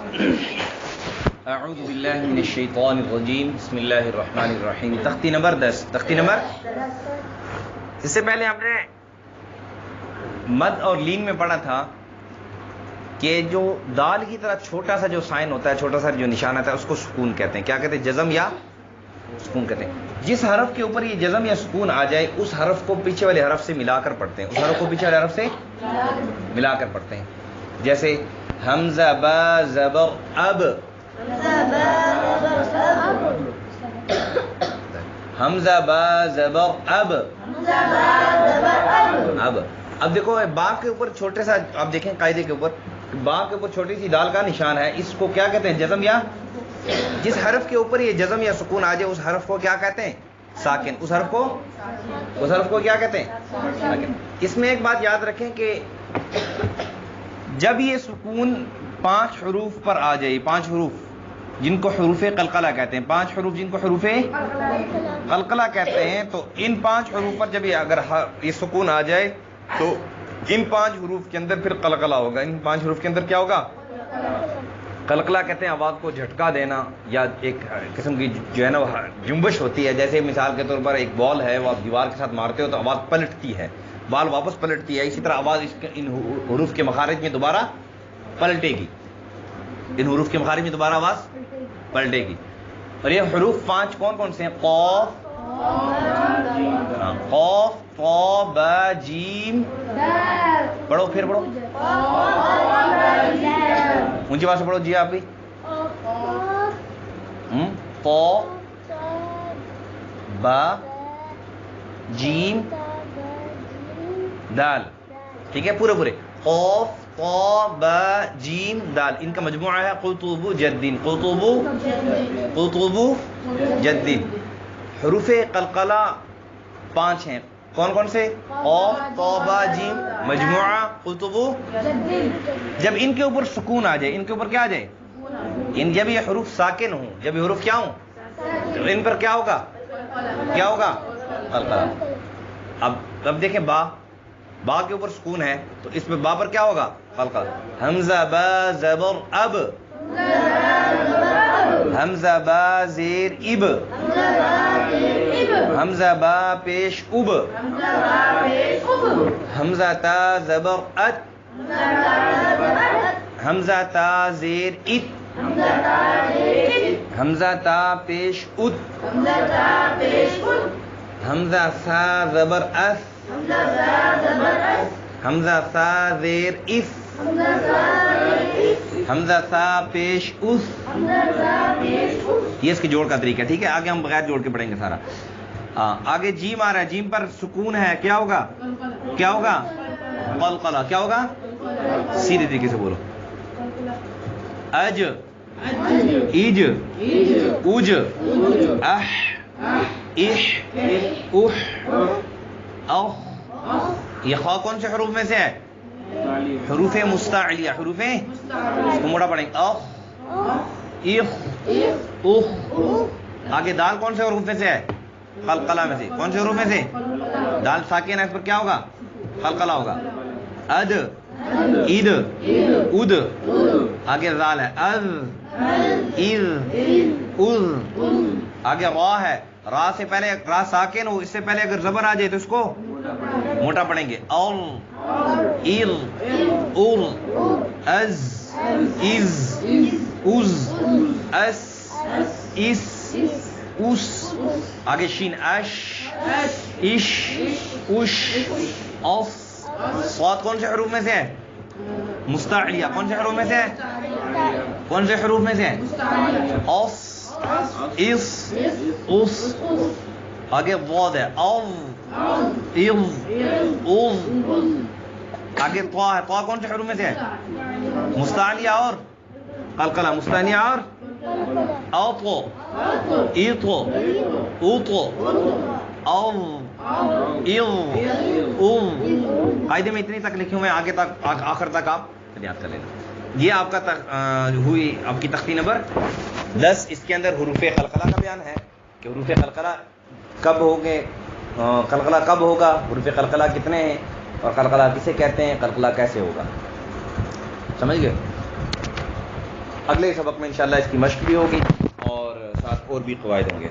اعوذ باللہ من الشیطان الرجیم بسم اللہ الرحمن الرحیم. تختی نمبر 10. تختی نمبر اس سے پہلے ہم نے مد اور لین میں پڑھا تھا کہ جو دال کی طرح چھوٹا سا جو سائن ہوتا ہے, چھوٹا سا جو نشان آتا ہے, اس کو سکون کہتے ہیں. کیا کہتے ہیں؟ جزم یا سکون کہتے ہیں. جس حرف کے اوپر یہ جزم یا سکون آ جائے اس حرف کو پیچھے والے حرف سے ملا کر پڑھتے ہیں. اس حرف کو پیچھے والے حرف سے ملا کر پڑھتے ہیں. جیسے حمزہ با زبر اب, حمزہ با زبر اب. اب دیکھو با کے اوپر چھوٹے سا, آپ دیکھیں قاعدے کے اوپر, با کے اوپر چھوٹی سی دال کا نشان ہے. اس کو کیا کہتے ہیں؟ جزم یا. جس حرف کے اوپر یہ جزم یا سکون آ جائے اس حرف کو کیا کہتے ہیں؟ ساکن. اس حرف کو کیا کہتے ہیں؟ ساکن. اس میں ایک بات یاد رکھیں کہ جب یہ سکون 5 حروف پر آ جائے, 5 حروف جن کو حروف قلقلہ کہتے ہیں, 5 حروف جن کو حروف قلقلہ کہتے ہیں, تو ان 5 حروف پر جب اگر یہ سکون آ جائے تو ان 5 حروف کے اندر پھر قلقلہ ہوگا. ان 5 حروف کے اندر کیا ہوگا؟ قلقلہ کہتے ہیں آواز کو جھٹکا دینا یا ایک قسم کی جو ہے نا جنبش ہوتی ہے. جیسے مثال کے طور پر ایک بال ہے, وہ آپ دیوار کے ساتھ مارتے ہو تو آواز پلٹتی ہے, بال واپس پلٹتی ہے. اسی طرح آواز ان حروف کے مخارج میں دوبارہ پلٹے گی. ان حروف کے مخارج میں دوبارہ آواز پلٹے گی. اور یہ حروف 5 کون کون سے ہیں؟ قاف, قاف, طا, با, جیم. پڑھو, پھر پڑھو, اونچی آواز سے پڑھو. جی آپ بھی. طا, با, جیم, دال. ٹھیک ہے, پورے قاف, طا, با, جیم, دال. ان کا مجموعہ ہے قطب جدین. قطب جدین. حروف قلقلہ 5 ہیں. کون کون سے؟ قاف, طا, با, جیم, مجموعہ قطب جدین. جب ان کے اوپر سکون آ جائے, ان کے اوپر کیا آ جائے, جب یہ حروف ساکن ہوں, جب یہ حروف کیا ہوں, تو ان پر کیا ہوگا؟ قلقلہ. اب دیکھیں با کے اوپر سکون ہے تو اس میں با پر کیا ہوگا؟ قلقلہ. حمزہ با زبر اب, حمزہ با زیر اب, حمزہ با پیش اب, حمزہ تا زبر ات, حمزہ تا زیر ات, حمزہ تا پیش ات, حمزہ سا زبر اس, حمزہ سا زیر اس, حمزہ سا پیش اس. یہ اس کے جوڑ کا طریقہ ہے. ٹھیک ہے, آگے ہم بغیر جوڑ کے پڑھیں گے سارا. آگے جیم آ رہا ہے, جیم پر سکون ہے, کیا ہوگا؟ قلقلہ. کیا ہوگا؟ سیدھے طریقے سے بولو. اج, ایج, اوج, اح, اح, اح, اخ. یہ خا کون سے حروف میں سے ہے؟ حروف مستعلیہ. حروف اس کو موڑا پڑھیں گے. اخ, اخ, اخ. آگے دال کون سے حروف میں سے ہے؟ قلقلہ میں سے. کون سے حروف میں سے؟ دال ساکن ہے, اس پر کیا ہوگا؟ قلقلہ ہوگا. اد, اید, اد. آگے زال ہے. از, از, از. آگے را ہے, را سے پہلے را ساکن ہو, اس سے پہلے اگر زبر آ جائے تو اس کو موٹا پڑھیں گے. اور, ار, ار, از, از, از, اس, اس, اس. آگے شین اش, اش, اش, اف. صاد کون سے حروف میں سے ہے؟ مستعلیہ. کون سے حروف میں سے ہے؟ کون سے حروف میں سے ہے؟ اف, اس, اس. آگے ضاد ہے. اض, اض, اض. آگے طا ہے. طا کون سے حروف میں سے ہے؟ مستعلیہ اور قلقلہ. مستعلیہ اور اطو, اطو, اطو, اض, اض, اض. قاعدے میں اتنی تک لکھی ہوں میں, آگے تک آخر تک آپ یاد کر لینا. یہ آپ کا ہوئی آپ کی تختی نمبر 10. اس کے اندر حروف قلقلہ کا بیان ہے کہ حروف قلقلہ کب ہوگے, قلقلہ کب ہوگا, حروف قلقلہ کتنے ہیں, اور قلقلہ کسے کہتے ہیں, قلقلہ کیسے ہوگا. سمجھ گئے؟ اگلے سبق میں انشاءاللہ اس کی مشق بھی ہوگی اور ساتھ اور بھی قواعد ہوں گے.